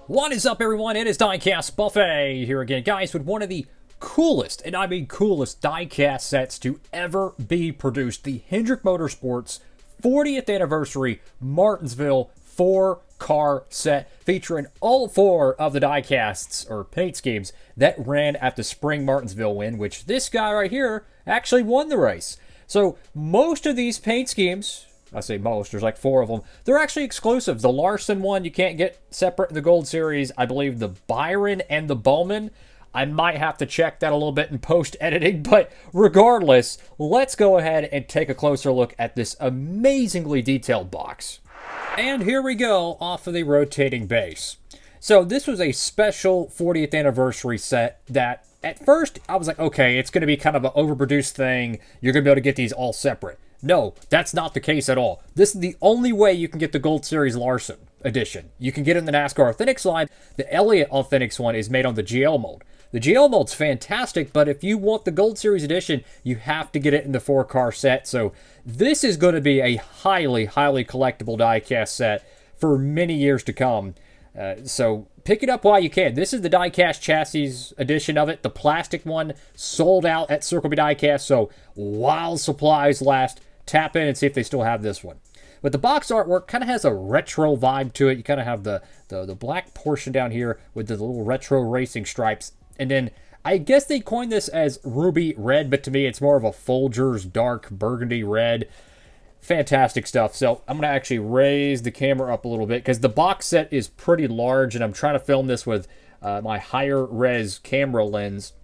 What is up, everyone? It is Diecastbuffet here again, guys, with one of the coolest, and I mean coolest, diecast sets to ever be produced. The Hendrick Motorsports 40th anniversary Martinsville 4-car set featuring all 4 of the diecasts, or paint schemes, that ran at the Spring Martinsville win, which this guy right here actually won the race. So most of these paint schemes, I say most, there's like 4 of them, they're actually exclusive. The Larson one you can't get separate in the Gold Series. I believe the Byron and the Bowman, I might have to check that a little bit in post-editing, but regardless, let's go ahead and take a closer look at this amazingly detailed box. And here we go, off of the rotating base. So this was a special 40th anniversary set that at first I was like, okay, it's going to be kind of an overproduced thing. You're going to be able to get these all separate. No, that's not the case at all. This is the only way you can get the Gold Series Larson edition. You can get it in the NASCAR Authentics line. The Elliott Authentics one is made on the GL mold. The GL mold's fantastic, but if you want the Gold Series edition, you have to get it in the 4-car set. So this is going to be a highly, highly collectible diecast set for many years to come. So pick it up while you can. This is the diecast chassis edition of it. The plastic one sold out at Circle B Diecast. So while supplies last, tap in and see if they still have this one. But the box artwork kind of has a retro vibe to it. You kind of have the black portion down here with the little retro racing stripes. And then I guess they coined this as ruby red, but to me it's more of a Folgers dark burgundy red. Fantastic stuff. So I'm going to actually raise the camera up a little bit because the box set is pretty large, and I'm trying to film this with my higher res camera lens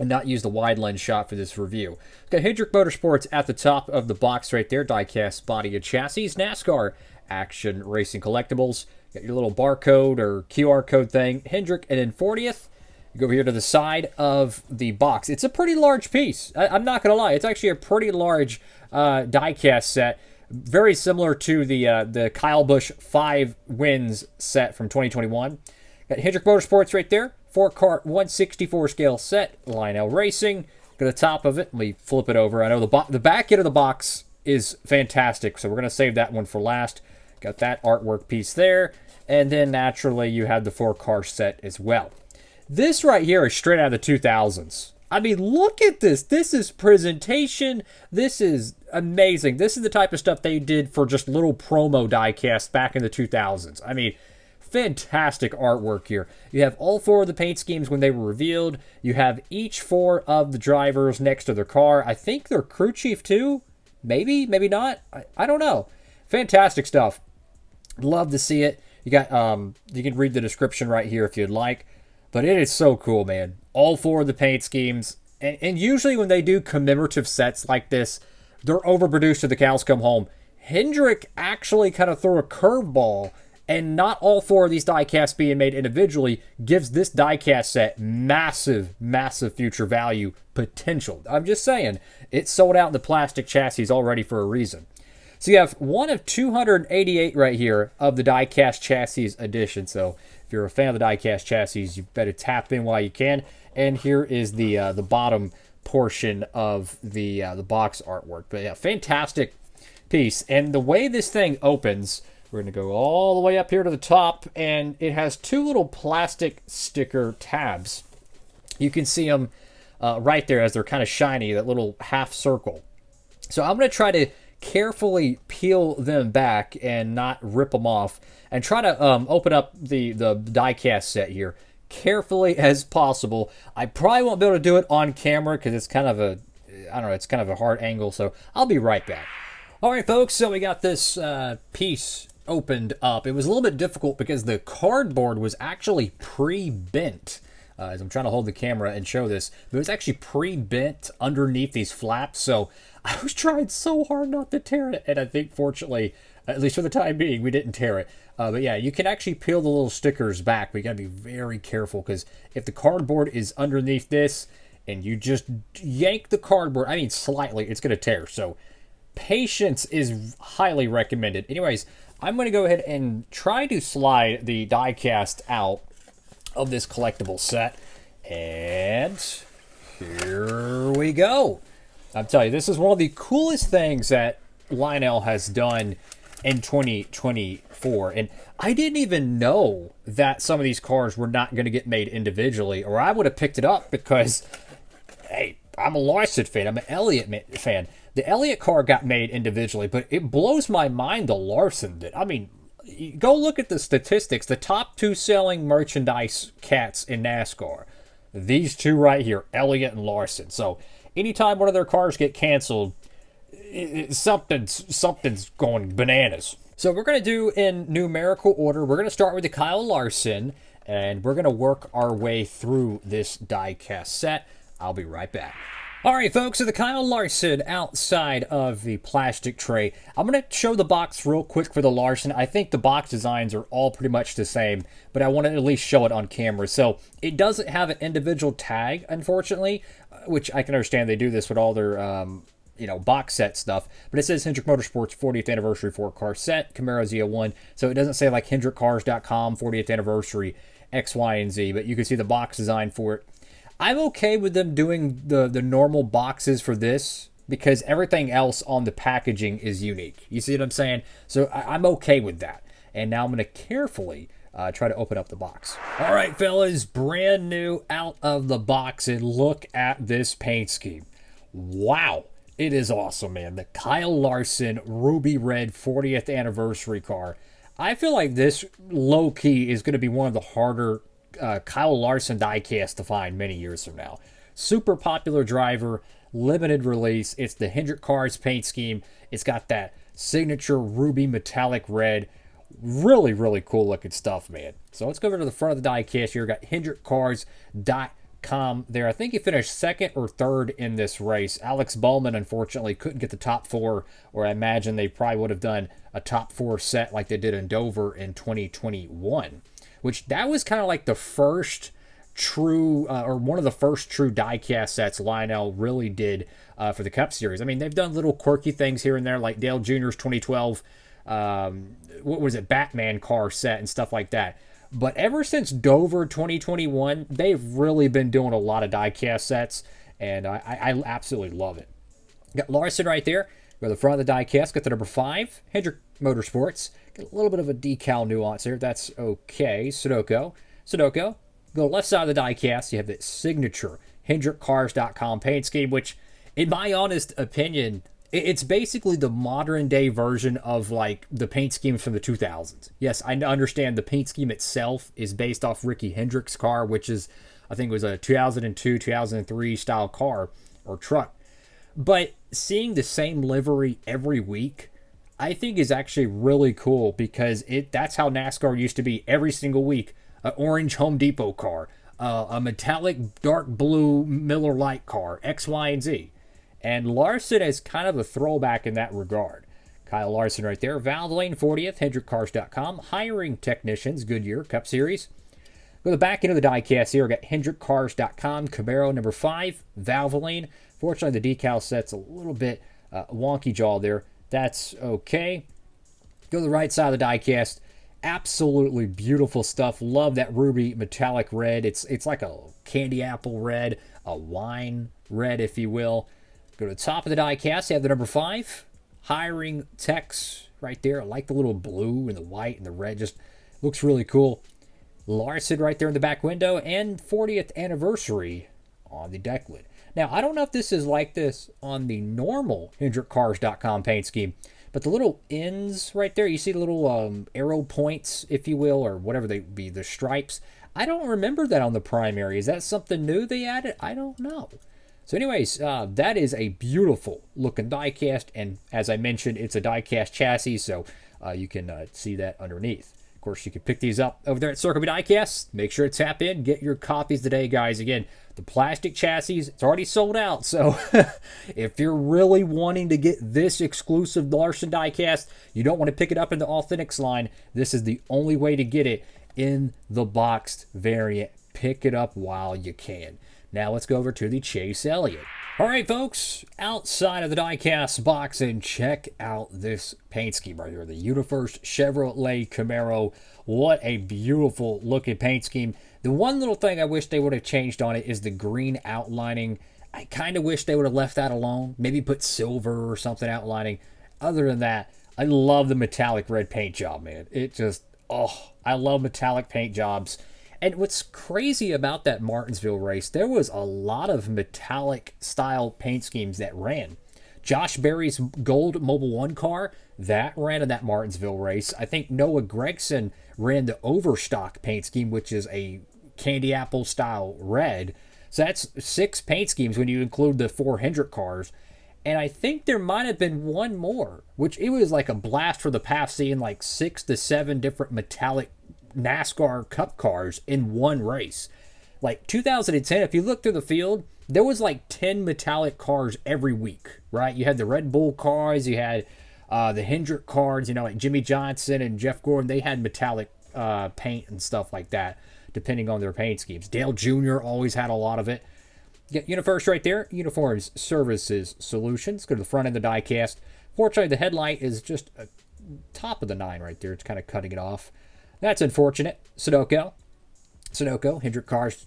and not use the wide lens shot for this review. Got Hendrick Motorsports at the top of the box right there. Diecast body and chassis. NASCAR Action Racing Collectibles. Got your little barcode or QR code thing. Hendrick, and then 40th. You go over here to the side of the box. It's a pretty large piece. I'm not going to lie. It's actually a pretty large diecast set. Very similar to the Kyle Busch 5 wins set from 2021. Got Hendrick Motorsports right there. 4-car 1/64 scale set. Lionel Racing. Got the top of it. Let me flip it over. I know the back end of the box is fantastic, so we're going to save that one for last. Got that artwork piece there. And then naturally you have the 4-car set as well. This right here is straight out of the 2000s. I mean, look at this. This is presentation. This is amazing. This is the type of stuff they did for just little promo diecast back in the 2000s. I mean, fantastic artwork here. You have all 4 of the paint schemes when they were revealed. You have each 4 of the drivers next to their car. I think they're crew chief too. Maybe, maybe not. I don't know. Fantastic stuff. Love to see it. You got you can read the description right here if you'd like. But it is so cool, man. All 4 of the paint schemes. And usually when they do commemorative sets like this, they're overproduced till the cows come home. Hendrick actually kind of threw a curveball, and not all 4 of these diecasts being made individually gives this diecast set massive, massive future value potential. I'm just saying, it's sold out in the plastic chassis already for a reason. So you have one of 288 right here of the diecast chassis edition. So if you're a fan of the diecast chassis, you better tap in while you can. And here is the bottom portion of the box artwork. But yeah, fantastic piece. And the way this thing opens, we're going to go all the way up here to the top, and it has 2 little plastic sticker tabs. You can see them right there as they're kind of shiny, that little half circle. So I'm going to try to carefully peel them back and not rip them off, and try to open up the diecast set here carefully as possible. I probably won't be able to do it on camera because it's kind of a, I don't know, it's kind of a hard angle, so I'll be right back. All right, folks, so we got this piece opened up. It was a little bit difficult because the cardboard was actually pre-bent. As I'm trying to hold the camera and show this, but it was actually pre-bent underneath these flaps, so I was trying so hard not to tear it, and I think fortunately, at least for the time being, we didn't tear it. But yeah, you can actually peel the little stickers back, but you gotta be very careful, because if the cardboard is underneath this, and you just yank the cardboard, I mean slightly, it's gonna tear, so patience is highly recommended. Anyways, I'm gonna go ahead and try to slide the diecast out of this collectible set, and here we go. I'm telling you, this is one of the coolest things that Lionel has done in 2023. before, and I didn't even know that some of these cars were not going to get made individually, or I would have picked it up because, hey, I'm a Larson fan. I'm an Elliott fan. The Elliott car got made individually, but it blows my mind the Larson did. I mean, go look at the statistics. The top 2 selling merchandise cats in NASCAR. These two right here, Elliott and Larson. So anytime one of their cars get canceled, something's going bananas. So we're going to do in numerical order. We're going to start with the Kyle Larson, and we're going to work our way through this diecast set. I'll be right back. All right, folks, so the Kyle Larson outside of the plastic tray. I'm going to show the box real quick for the Larson. I think the box designs are all pretty much the same, but I want to at least show it on camera. So it doesn't have an individual tag, unfortunately, which I can understand they do this with all their, box set stuff. But it says Hendrick Motorsports 40th Anniversary 4-car set, Camaro Z01. So it doesn't say like HendrickCars.com 40th Anniversary X, Y, and Z, but you can see the box design for it. I'm okay with them doing the normal boxes for this because everything else on the packaging is unique. You see what I'm saying? So I'm okay with that. And now I'm going to carefully try to open up the box. All right, fellas, brand new out of the box, and look at this paint scheme. Wow, it is awesome, man. The Kyle Larson Ruby Red 40th Anniversary car. I feel like this low-key is going to be one of the harder Kyle Larson diecast to find many years from now. Super popular driver, limited release. It's the Hendrick Cars paint scheme. It's got that signature ruby metallic red. Really, really cool looking stuff, man. So let's go over to the front of the diecast here. We got HendrickCars.com there. I think he finished 2nd or 3rd in this race. Alex Bowman, unfortunately, couldn't get the top 4, or I imagine they probably would have done a top 4 set like they did in Dover in 2021. Which that was kind of like the first true, or one of the first true diecast sets Lionel really did for the Cup Series. I mean, they've done little quirky things here and there, like Dale Jr.'s 2012, Batman car set and stuff like that. But ever since Dover 2021, they've really been doing a lot of diecast sets, and I absolutely love it. Got Larson right there. Go to the front of the diecast, got the number 5, Hendrick Motorsports. Get a little bit of a decal nuance here. That's okay. Sudoku. Go left side of the diecast. You have the signature HendrickCars.com paint scheme, which, in my honest opinion, it's basically the modern day version of like the paint schemes from the 2000s. Yes, I understand the paint scheme itself is based off Ricky Hendrick's car, which is, I think it was a 2002, 2003 style car or truck. But seeing the same livery every week, I think is actually really cool because that's how NASCAR used to be every single week. An orange Home Depot car, a metallic dark blue Miller Lite car, X, Y, and Z. And Larson is kind of a throwback in that regard. Kyle Larson right there. Valvoline 40th, HendrickCars.com. Hiring technicians, Goodyear, Cup Series. Go to the back end of the diecast here. We got HendrickCars.com, Camaro number 5, Valvoline. Fortunately, the decal set's a little bit wonky jaw there. That's okay. Go to the right side of the diecast. Absolutely beautiful stuff. Love that ruby metallic red. It's like a candy apple red, a wine red, if you will. Go to the top of the diecast. You have the number 5. Hiring techs right there. I like the little blue and the white and the red. Just looks really cool. Larson right there in the back window. And 40th anniversary on the deck lid. Now, I don't know if this is like this on the normal HendrickCars.com paint scheme, but the little ends right there, you see the little arrow points, if you will, or whatever they be, the stripes. I don't remember that on the primary. Is that something new they added? I don't know. So anyways, that is a beautiful looking diecast, and as I mentioned, it's a diecast chassis, so you can see that underneath. Of course, you can pick these up over there at Circle B Diecast. Make sure to tap in. Get your copies today, guys. Again, the plastic chassis, it's already sold out. So if you're really wanting to get this exclusive Larson diecast, you don't want to pick it up in the Authentics line, this is the only way to get it in the boxed variant. Pick it up while you can. Now let's go over to the Chase Elliott. All right, folks, outside of the diecast box, and check out this paint scheme right here. The Universe Chevrolet Camaro. What a beautiful looking paint scheme. The one little thing I wish they would have changed on it is the green outlining. I kind of wish they would have left that alone. Maybe put silver or something outlining. Other than that, I love the metallic red paint job, man. It just, oh, I love metallic paint jobs. And what's crazy about that Martinsville race, there was a lot of metallic style paint schemes that ran. Josh Berry's gold Mobil 1 car, that ran in that Martinsville race. I think Noah Gregson ran the Overstock paint scheme, which is a candy apple style red. So that's 6 paint schemes when you include the 4 Hendrick cars. And I think there might have been one more, which it was like a blast for the past, seeing like 6 to 7 different metallic NASCAR Cup cars in one race. Like 2010, if you look through the field, there was like 10 metallic cars every week, right? You had the Red Bull cars, you had the Hendrick cars, you know, like Jimmy Johnson and Jeff Gordon, they had metallic paint and stuff like that, depending on their paint schemes. Dale Jr. always had a lot of it. Get UniFirst right there. Uniforms Services Solutions. Go to the front end of the diecast. Fortunately, the headlight is just top of the 9 right there. It's kind of cutting it off. That's unfortunate. Sunoco, Hendrick Cars,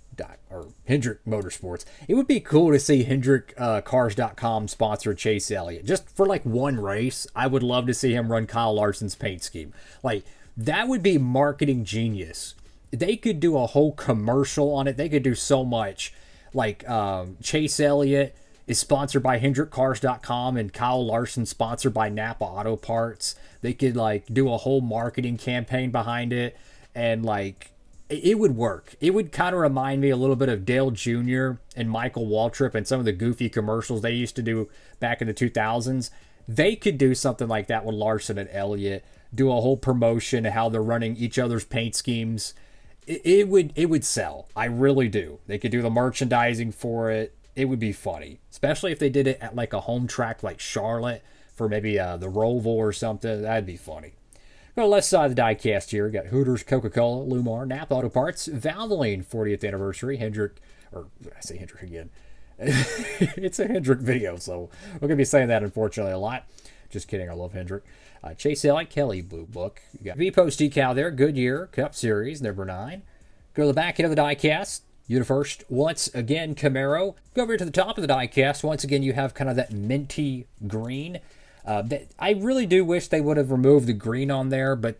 or Hendrick Motorsports. It would be cool to see HendrickCars.com sponsor Chase Elliott. Just for like one race, I would love to see him run Kyle Larson's paint scheme. Like, that would be marketing genius. They could do a whole commercial on it. They could do so much. Like Chase Elliott is sponsored by HendrickCars.com and Kyle Larson sponsored by Napa Auto Parts. They could like do a whole marketing campaign behind it, and like it would work. It would kind of remind me a little bit of Dale Jr. and Michael Waltrip and some of the goofy commercials they used to do back in the 2000s. They could do something like that with Larson and Elliott, do a whole promotion of how they're running each other's paint schemes. It would sell. I really do. They could do the merchandising for it. It would be funny, especially if they did it at like a home track like Charlotte for maybe the Roval or something. That'd be funny. Go to the left side of the diecast here. We got Hooters, Coca-Cola, Lumar, Napa Auto Parts, Valvoline 40th anniversary, Hendrick, or I say Hendrick again. It's a Hendrick video, so we're going to be saying that unfortunately a lot. Just kidding, I love Hendrick. Chase Elliott, Kelly Blue Book. You got V-Post decal there, Goodyear, Cup Series, number 9. Go to the back end of the diecast. UniFirst, once again, Camaro. Go over to the top of the diecast. Once again, you have kind of that minty green. I really do wish they would have removed the green on there, but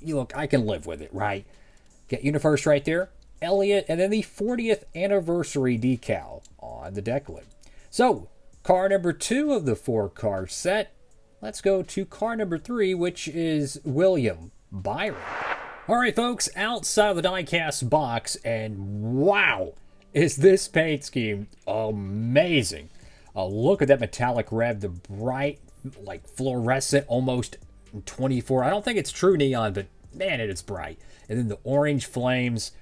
look, I can live with it, right? Get UniFirst right there. Elliott, and then the 40th anniversary decal on the deck lid. So, car number 2 of the 4-car set. Let's go to car number 3, which is William Byron. All right, folks, outside of the diecast box, and wow, is this paint scheme amazing. Look at that metallic red, the bright, like fluorescent, almost 24. I don't think it's true neon, but man, it is bright. And then the orange flames.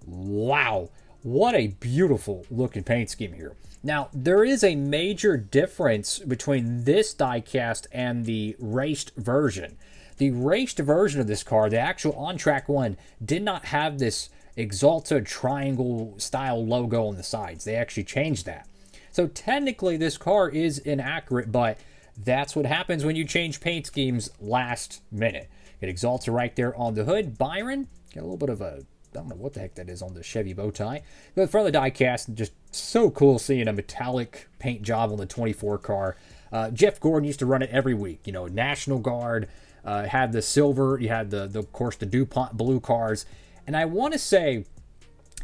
Wow, what a beautiful looking paint scheme here. Now, there is a major difference between this diecast and the raced version. The raced version of this car, the actual on-track one, did not have this Axalta triangle style logo on the sides. They actually changed that. So technically this car is inaccurate, but that's what happens when you change paint schemes last minute. Get Axalta right there on the hood. Byron, got a little bit of a, I don't know what the heck that is on the Chevy bow tie. But in front of the diecast, just so cool seeing a metallic paint job on the 24 car. Jeff Gordon used to run it every week. You know, National Guard, had the silver, you had the of course the DuPont blue cars, and I want to say,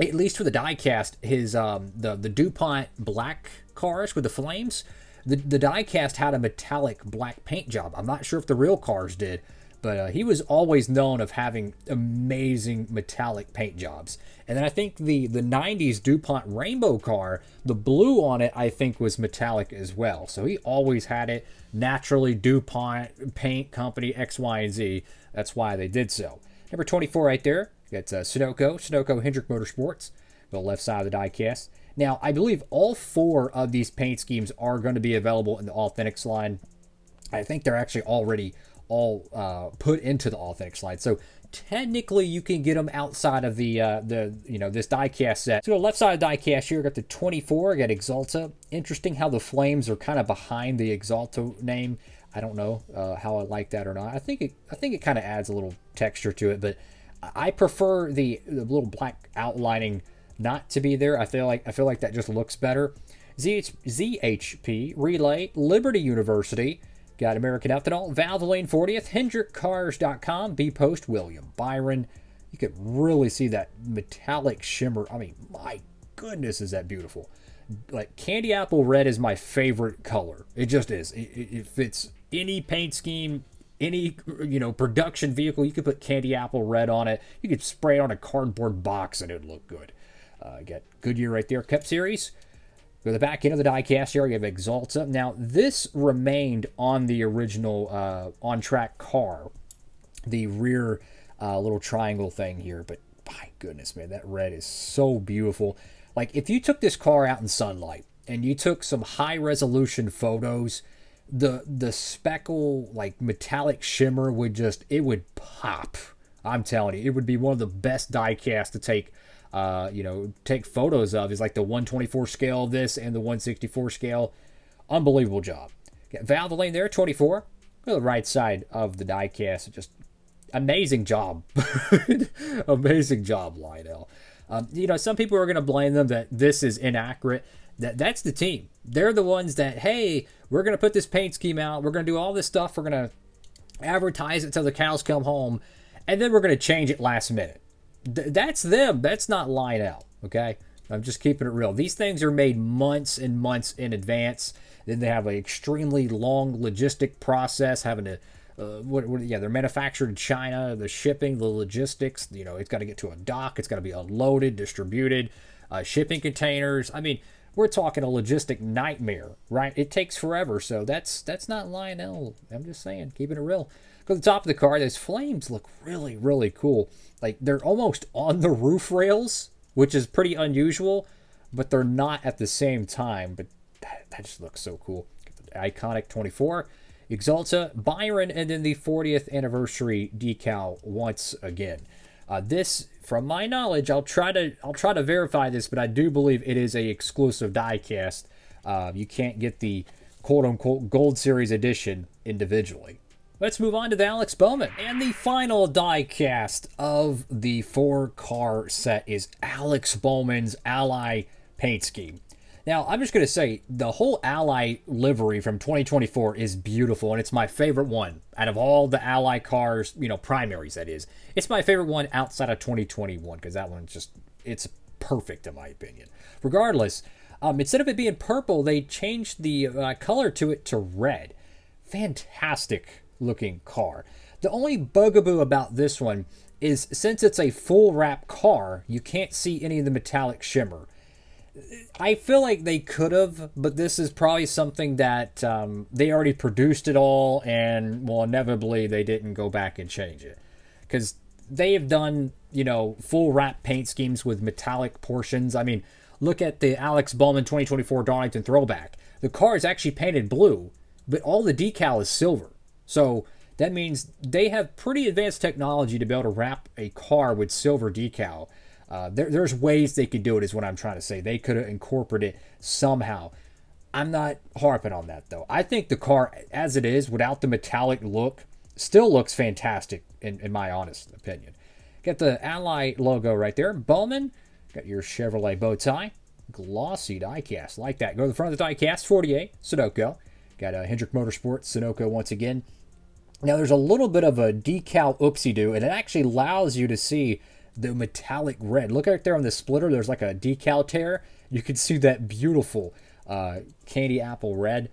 at least for the diecast, his the DuPont black cars with the flames, the diecast had a metallic black paint job. I'm not sure if the real cars did, but he was always known of having amazing metallic paint jobs. And then I think the 90s DuPont Rainbow car, the blue on it, I think was metallic as well. So he always had it. Naturally, DuPont Paint Company X, Y, and Z. That's why they did so. Number 24 right there. Got Sunoco Hendrick Motorsports. The left side of the diecast. Now, I believe all 4 of these paint schemes are going to be available in the Authentics line. I think they're actually already all put into the Authentics line. So technically you can get them outside of the this diecast set. So the left side of the diecast here, got the 24, got Axalta. Interesting how the flames are kind of behind the Axalta name. I don't know how I like that or not. I think it kind of adds a little texture to it, but I prefer the little black outlining not to be there. I feel like that just looks better. ZHP Relay, Liberty University, Got American Ethanol, Valvoline 40th, HendrickCars.com, B Post, William Byron. You could really see that metallic shimmer. I mean, my goodness, is that beautiful. Like, candy apple red is my favorite color. It just is. It fits any paint scheme, any, production vehicle. You could put candy apple red on it. You could spray it on a cardboard box and it would look good. Got Goodyear right there, Cup Series. Go to the back end of the diecast here, you have Exalta. Now, this remained on the original on-track car, the rear little triangle thing here. But my goodness, man, that red is so beautiful. Like, if you took this car out in sunlight and you took some high-resolution photos, the speckle, like, metallic shimmer would pop. I'm telling you, it would be one of the best diecasts to take take photos of. Is like the 124 scale of this and the 164 scale. Unbelievable job. Got Valvoline there, 24. Go to the right side of the diecast. Just amazing job. Amazing job, Lionel. Some people are going to blame them that this is inaccurate. That's the team. They're the ones that, hey, we're going to put this paint scheme out. We're going to do all this stuff. We're going to advertise it till the cows come home. And then we're going to change it last minute. That's them. That's not Lionel, okay? I'm just keeping it real. These things are made months and months in advance. Then they have an extremely long logistic process, having to, they're manufactured in China, the shipping, the logistics, it's got to get to a dock, it's got to be unloaded, distributed, shipping containers. I mean, we're talking a logistic nightmare, right? It takes forever, so that's not Lionel. I'm just saying, keeping it real. Go to the top of the car. Those flames look really, really cool. Like, they're almost on the roof rails, which is pretty unusual, but they're not at the same time. But that just looks so cool. The iconic 24, Exalta, Byron, and then the 40th anniversary decal once again. This, from my knowledge, I'll try to verify this, but I do believe it is a exclusive diecast. You can't get the quote-unquote Gold Series edition individually. Let's move on to the Alex Bowman. And the final die-cast of the 4-car set is Alex Bowman's Ally paint scheme. Now, I'm just going to say, the whole Ally livery from 2024 is beautiful, and it's my favorite one. Out of all the Ally cars, primaries, that is. It's my favorite one outside of 2021, because that one's just, it's perfect in my opinion. Regardless, instead of it being purple, they changed the color to it to red. Fantastic looking car. The only bugaboo about this one is, since it's a full wrap car, you can't see any of the metallic shimmer. I feel like they could have, but this is probably something that they already produced it all, and well, inevitably they didn't go back and change it, because they have done full wrap paint schemes with metallic portions. I mean, look at the Alex Bowman 2024 Darlington throwback. The car is actually painted blue, but all the decal is silver. So that means they have pretty advanced technology to be able to wrap a car with silver decal. There's ways they could do it, is what I'm trying to say. They could have incorporated it somehow. I'm not harping on that, though. I think the car, as it is, without the metallic look, still looks fantastic, in my honest opinion. Got the Ally logo right there. Bowman, got your Chevrolet bow tie. Glossy diecast, like that. Go to the front of the diecast, 48, Sunoco. Got a Hendrick Motorsports, Sunoco once again. Now, there's a little bit of a decal oopsie-doo, and it actually allows you to see the metallic red. Look right there on the splitter. There's like a decal tear. You can see that beautiful candy apple red.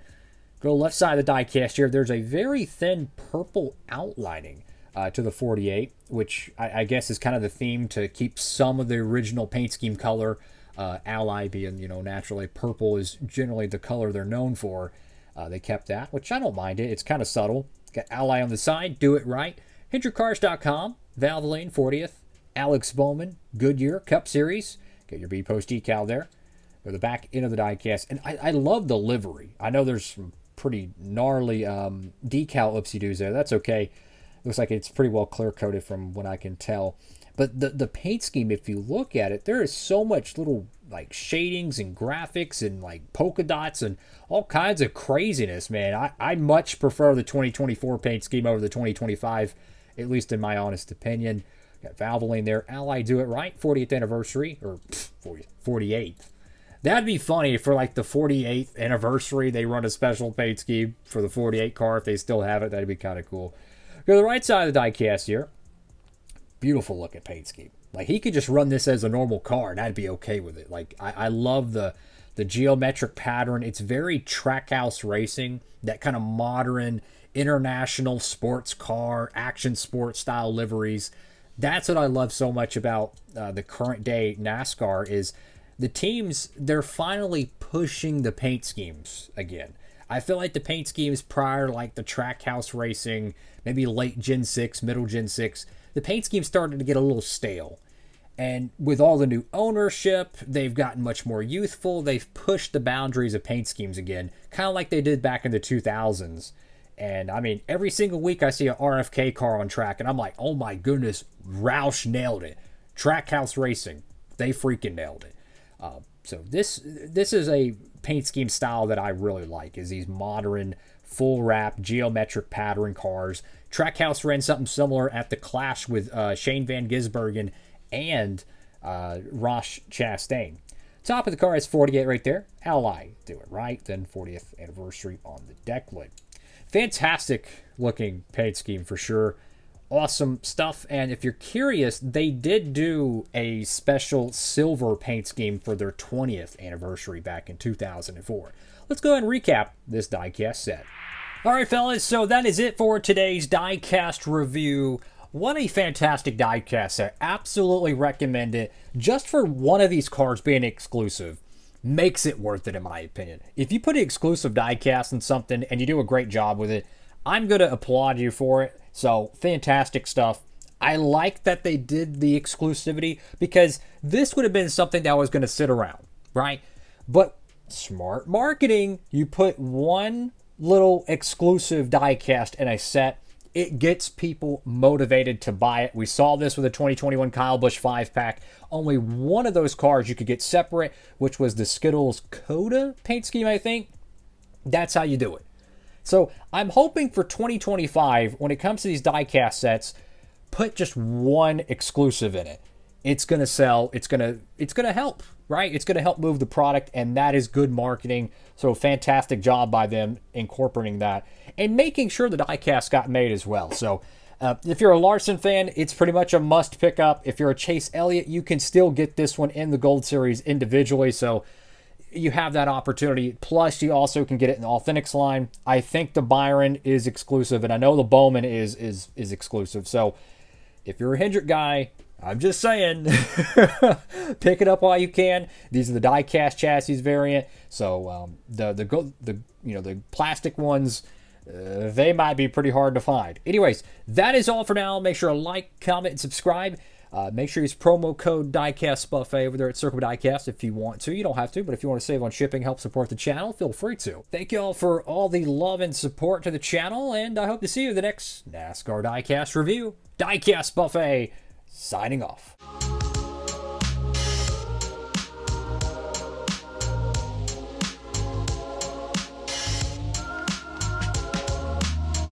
Go left side of the diecast here. There's a very thin purple outlining to the 48, which I guess is kind of the theme to keep some of the original paint scheme color. Ally being, naturally purple is generally the color they're known for. They kept that, which I don't mind it. It's kind of subtle. Got Ally on the side. Do it right. HendrickCars.com. Valvoline 40th. Alex Bowman. Goodyear. Cup Series. Get your B-Post decal there. Go to the back end of the diecast. And I love the livery. I know there's some pretty gnarly decal oopsie-doos there. That's okay. Looks like it's pretty well clear-coated from what I can tell. But the paint scheme, if you look at it, there is so much little like shadings and graphics and like polka dots and all kinds of craziness, man. I much prefer the 2024 paint scheme over the 2025, at least in my honest opinion. Got Valvoline there. Ally Do It Right, 40th anniversary, or 48th. That'd be funny for like the 48th anniversary. They run a special paint scheme for the 48 car if they still have it. That'd be kind of cool. Go to the right side of the diecast here. Beautiful looking paint scheme. Like he could just run this as a normal car and I'd be okay with it. Like I love the geometric pattern. It's very trackhouse racing, that kind of modern international sports car, action sports style liveries. That's what I love so much about the current day NASCAR is the teams, they're finally pushing the paint schemes again. I feel like the paint schemes prior, like the trackhouse racing, maybe late Gen 6, middle Gen 6, the paint schemes started to get a little stale. And with all the new ownership, they've gotten much more youthful. They've pushed the boundaries of paint schemes again, kind of like they did back in the 2000s. And I mean, every single week I see an RFK car on track, and I'm like, oh my goodness, Roush nailed it. Trackhouse Racing, they freaking nailed it. So this is a paint scheme style that I really like, is these modern, full wrap, geometric pattern cars. Trackhouse ran something similar at the Clash with Shane Van Gisbergen and Ross Chastain. Top of the car is 48 right there. Ally, do it right. Then 40th anniversary on the deck lid. Fantastic looking paint scheme for sure. Awesome stuff. And if you're curious, they did do a special silver paint scheme for their 20th anniversary back in 2004. Let's go ahead and recap this diecast set. All right, fellas, so that is it for today's diecast review. What a fantastic diecast set. Absolutely recommend it. Just for one of these cars being exclusive makes it worth it, in my opinion. If you put an exclusive diecast in something and you do a great job with it, I'm going to applaud you for it. So, fantastic stuff. I like that they did the exclusivity because this would have been something that was going to sit around, right? But smart marketing, you put one little exclusive diecast in a set, it gets people motivated to buy it. We saw this with the 2021 Kyle Busch 5-pack. Only one of those cars you could get separate, which was the Skittles Coda paint scheme, I think. That's how you do it. So I'm hoping for 2025, when it comes to these diecast sets, put just one exclusive in it. It's going to sell. It's going to help, right? It's going to help move the product, and that is good marketing. So fantastic job by them incorporating that and making sure the diecast got made as well. So if you're a Larson fan, it's pretty much a must pick up. If you're a Chase Elliott, you can still get this one in the Gold Series individually. So you have that opportunity. Plus, you also can get it in the Authentics line. I think the Byron is exclusive, and I know the Bowman is exclusive. So if you're a Hendrick guy, I'm just saying, pick it up while you can. These are the die-cast chassis variant. So the plastic ones, they might be pretty hard to find. Anyways, that is all for now. Make sure to like, comment, and subscribe. Make sure you use promo code Diecastbuffet over there at Circle Diecast if you want to. You don't have to, but if you want to save on shipping, help support the channel, feel free to. Thank you all for all the love and support to the channel, and I hope to see you in the next NASCAR Diecast review. Diecastbuffet signing off.